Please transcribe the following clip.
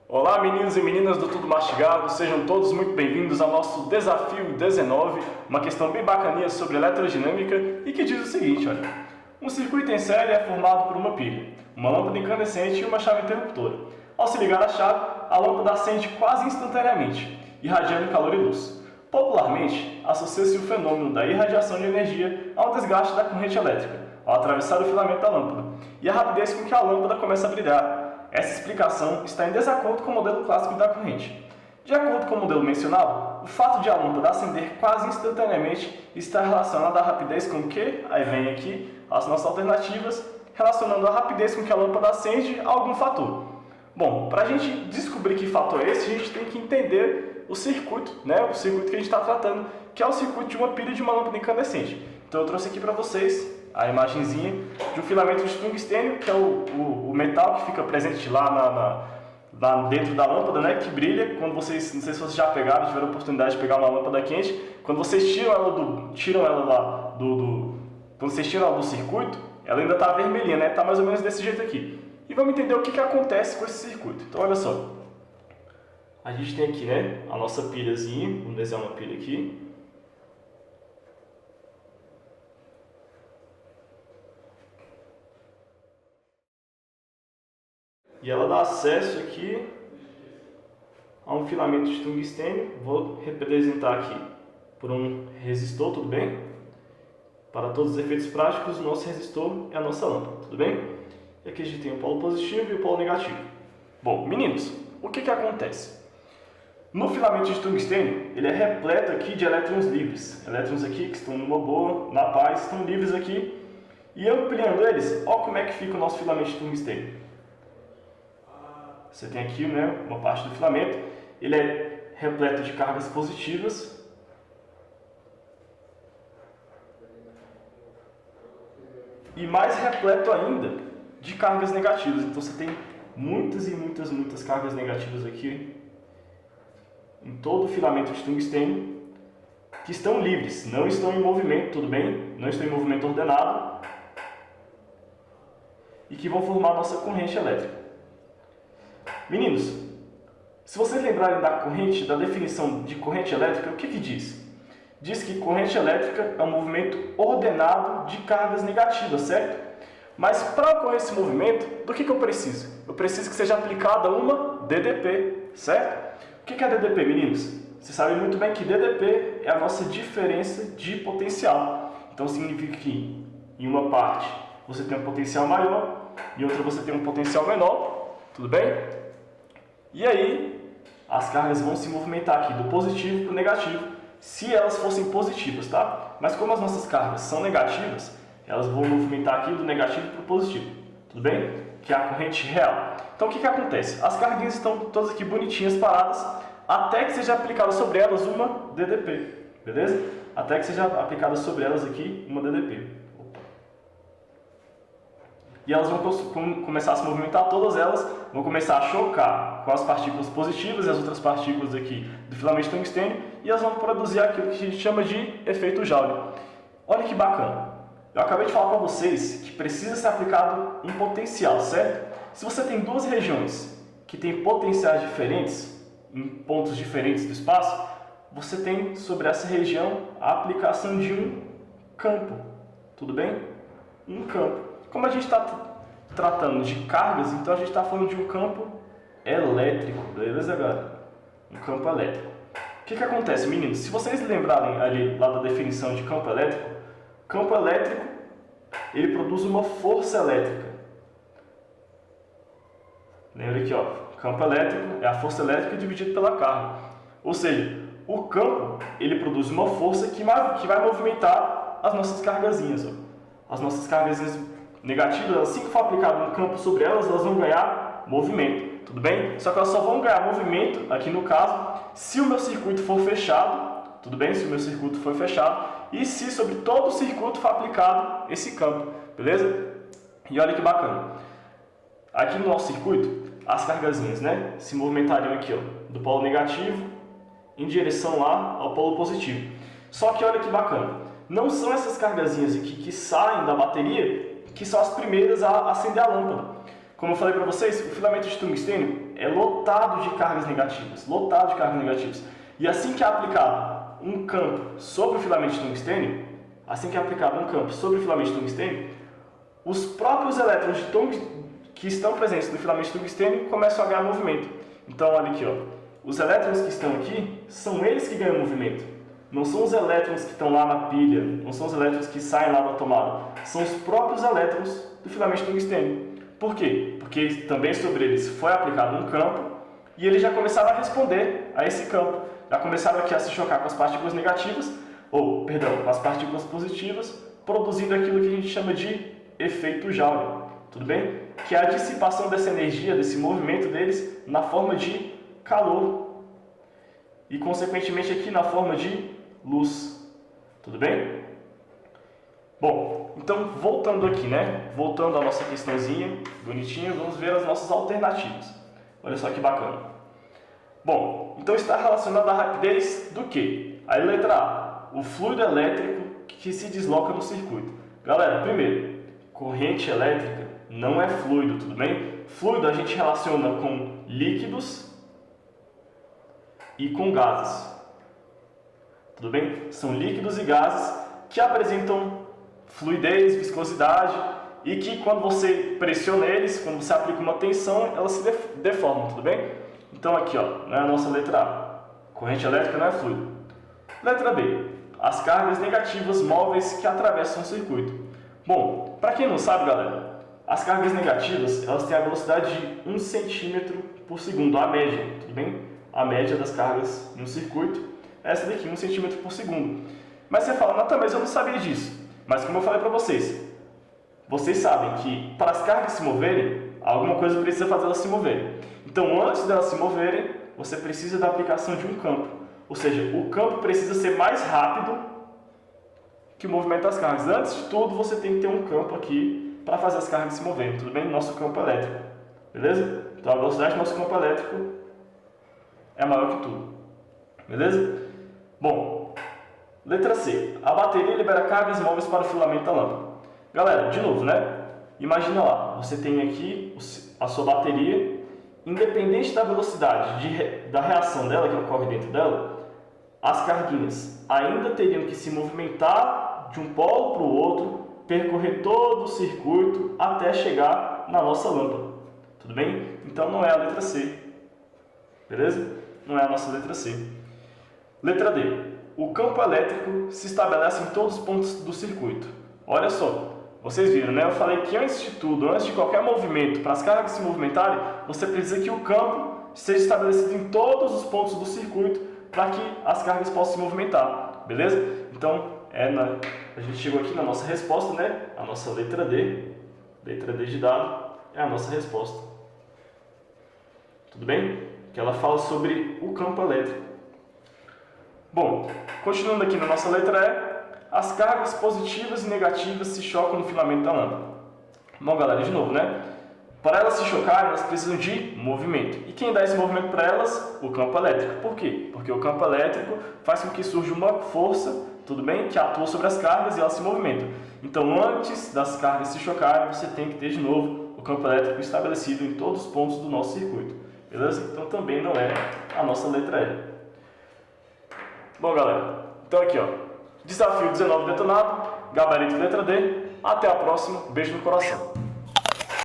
Olá meninos e meninas do Tudo Mastigado, sejam todos muito bem-vindos ao nosso Desafio 19, uma questão bem bacaninha sobre eletrodinâmica e que diz o seguinte, olha. Um circuito em série é formado por uma pilha, uma lâmpada incandescente e uma chave interruptora. Ao se ligar a chave, a lâmpada acende quase instantaneamente, irradiando calor e luz. Popularmente, associa-se o fenômeno da irradiação de energia ao desgaste da corrente elétrica, ao atravessar o filamento da lâmpada, e a rapidez com que a lâmpada começa a brilhar. Essa explicação está em desacordo com o modelo clássico da corrente. De acordo com o modelo mencionado, o fato de a lâmpada acender quase instantaneamente está relacionado à rapidez com que, aí vem aqui as nossas alternativas, relacionando a rapidez com que a lâmpada acende a algum fator. Bom, para a gente descobrir que fator é esse, a gente tem que entender o circuito, o circuito que a gente está tratando, que é o circuito de uma pilha de uma lâmpada incandescente. Então eu trouxe aqui para vocês a imagenzinha de um filamento de tungstênio, que é o metal que fica presente lá dentro da lâmpada, que brilha. Quando vocês, não sei se vocês já pegaram, tiveram a oportunidade de pegar uma lâmpada quente, quando vocês tiram ela quando vocês tiram ela do circuito, ela ainda está vermelhinha, está mais ou menos desse jeito aqui. E vamos entender o que acontece com esse circuito. Então olha só, a gente tem aqui a nossa pilhazinha, vamos desenhar uma pilha aqui. E ela dá acesso aqui a um filamento de tungstênio. Vou representar aqui por um resistor, tudo bem? Para todos os efeitos práticos, o nosso resistor é a nossa lâmpada, tudo bem? E aqui a gente tem o polo positivo e o polo negativo. Bom, meninos, o que acontece? No filamento de tungstênio, ele é repleto aqui de elétrons livres. Elétrons aqui que estão numa boa, na paz, estão livres aqui. E ampliando eles, olha como é que fica o nosso filamento de tungstênio. Você tem aqui uma parte do filamento, ele é repleto de cargas positivas e mais repleto ainda de cargas negativas. Então você tem muitas e muitas cargas negativas aqui em todo o filamento de tungstênio que estão livres, não estão em movimento, tudo bem? Não estão em movimento ordenado e que vão formar a nossa corrente elétrica. Meninos, se vocês lembrarem da definição de corrente elétrica, o que diz? Diz que corrente elétrica é um movimento ordenado de cargas negativas, certo? Mas para ocorrer esse movimento, do que eu preciso? Eu preciso que seja aplicada uma DDP, certo? O que é DDP, meninos? Vocês sabem muito bem que DDP é a nossa diferença de potencial. Então significa que em uma parte você tem um potencial maior, em outra você tem um potencial menor, tudo bem? E aí, as cargas vão se movimentar aqui do positivo para o negativo, se elas fossem positivas, tá? Mas como as nossas cargas são negativas, elas vão movimentar aqui do negativo para o positivo, tudo bem? Que é a corrente real. Então o que acontece? As carguinhas estão todas aqui bonitinhas paradas, até que seja aplicada sobre elas uma DDP, beleza? Até que seja aplicada sobre elas aqui uma DDP. E elas vão começar a se movimentar, todas elas vão começar a chocar com as partículas positivas e as outras partículas aqui do filamento de tungstênio, e elas vão produzir aquilo que a gente chama de efeito Joule. Olha que bacana! Eu acabei de falar para vocês que precisa ser aplicado um potencial, certo? Se você tem duas regiões que têm potenciais diferentes, em pontos diferentes do espaço, você tem sobre essa região a aplicação de um campo, tudo bem? Um campo. Como a gente está tratando de cargas, então a gente está falando de um campo elétrico, beleza, galera? Um campo elétrico. O que acontece, meninos? Se vocês lembrarem ali lá da definição de campo elétrico, ele produz uma força elétrica. Lembra aqui, campo elétrico é a força elétrica dividida pela carga. Ou seja, o campo, ele produz uma força que vai movimentar as nossas cargazinhas, As nossas cargazinhas negativas, assim que for aplicado um campo sobre elas, elas vão ganhar movimento, tudo bem? Só que elas só vão ganhar movimento, aqui no caso, se o meu circuito for fechado, tudo bem? Se o meu circuito for fechado, e se sobre todo o circuito for aplicado esse campo, beleza? E olha que bacana. Aqui no nosso circuito, as cargazinhas, se movimentariam aqui, do polo negativo em direção lá ao polo positivo. Só que olha que bacana. Não são essas cargazinhas aqui que saem da bateria que são as primeiras a acender a lâmpada. Como eu falei para vocês, o filamento de tungstênio é lotado de cargas negativas, lotado de cargas negativas. E assim que é aplicado um campo sobre o filamento de tungstênio, os próprios elétrons que estão presentes no filamento de tungstênio começam a ganhar movimento. Então, olha aqui, ó. Os elétrons que estão aqui, são eles que ganham movimento. Não são os elétrons que estão lá na pilha, não são os elétrons que saem lá da tomada. São os próprios elétrons do filamento de tungstênio. Por quê? Porque também sobre eles foi aplicado um campo e eles já começaram a responder a esse campo. Já começaram aqui a se chocar com as partículas negativas, com as partículas positivas, produzindo aquilo que a gente chama de efeito Joule. Tudo bem? Que é a dissipação dessa energia, desse movimento deles, na forma de calor e, consequentemente, aqui na forma de luz. Tudo bem? Bom, então, voltando aqui, né? Voltando à nossa questãozinha, bonitinha, vamos ver as nossas alternativas. Olha só que bacana. Bom, então está relacionado à rapidez do quê? Aí, letra A, o fluido elétrico que se desloca no circuito. Galera, primeiro, corrente elétrica não é fluido, tudo bem? Fluido a gente relaciona com líquidos e com gases. Tudo bem? São líquidos e gases que apresentam fluidez, viscosidade e que quando você pressiona eles, quando você aplica uma tensão, elas se deformam, tudo bem? Então aqui, ó, é a nossa letra A. Corrente elétrica não é fluido. Letra B. As cargas negativas móveis que atravessam o circuito. Bom, para quem não sabe, galera, as cargas negativas, elas têm a velocidade de 1 centímetro por segundo, a média, tudo bem? A média das cargas no circuito é essa daqui, 1 centímetro por segundo. Mas você fala, Natan, mas eu não sabia disso. Mas como eu falei para vocês sabem que para as cargas se moverem, alguma coisa precisa fazer elas se moverem. Então, antes delas se moverem, você precisa da aplicação de um campo. Ou seja, o campo precisa ser mais rápido que o movimento das cargas. Antes de tudo, você tem que ter um campo aqui para fazer as cargas se moverem, tudo bem? Nosso campo elétrico, beleza? Então, a velocidade do nosso campo elétrico é maior que tudo, beleza? Bom, letra C. A bateria libera cargas móveis para o filamento da lâmpada. Galera, de novo, né? Imagina lá, você tem aqui a sua bateria, independente da velocidade da reação dela, que ocorre dentro dela, as carguinhas ainda teriam que se movimentar de um polo para o outro, percorrer todo o circuito até chegar na nossa lâmpada. Tudo bem? Então não é a letra C. Beleza? Não é a nossa letra C. Letra D. O campo elétrico se estabelece em todos os pontos do circuito. Olha só, vocês viram, né? Eu falei que antes de tudo, antes de qualquer movimento, para as cargas se movimentarem, você precisa que o campo seja estabelecido em todos os pontos do circuito para que as cargas possam se movimentar, beleza? Então, a gente chegou aqui na nossa resposta, né? A nossa letra D de dado, é a nossa resposta. Tudo bem? Que ela fala sobre o campo elétrico. Bom, continuando aqui na nossa letra E, as cargas positivas e negativas se chocam no filamento da lâmpada. Bom, galera, de novo, né? Para elas se chocarem, elas precisam de movimento. E quem dá esse movimento para elas? O campo elétrico. Por quê? Porque o campo elétrico faz com que surja uma força, tudo bem? Que atua sobre as cargas e elas se movimentam. Então, antes das cargas se chocarem, você tem que ter de novo o campo elétrico estabelecido em todos os pontos do nosso circuito. Beleza? Então, também não é a nossa letra E. Bom, galera, então aqui, ó, desafio 19 detonado, gabarito letra D. Até a próxima, beijo no coração.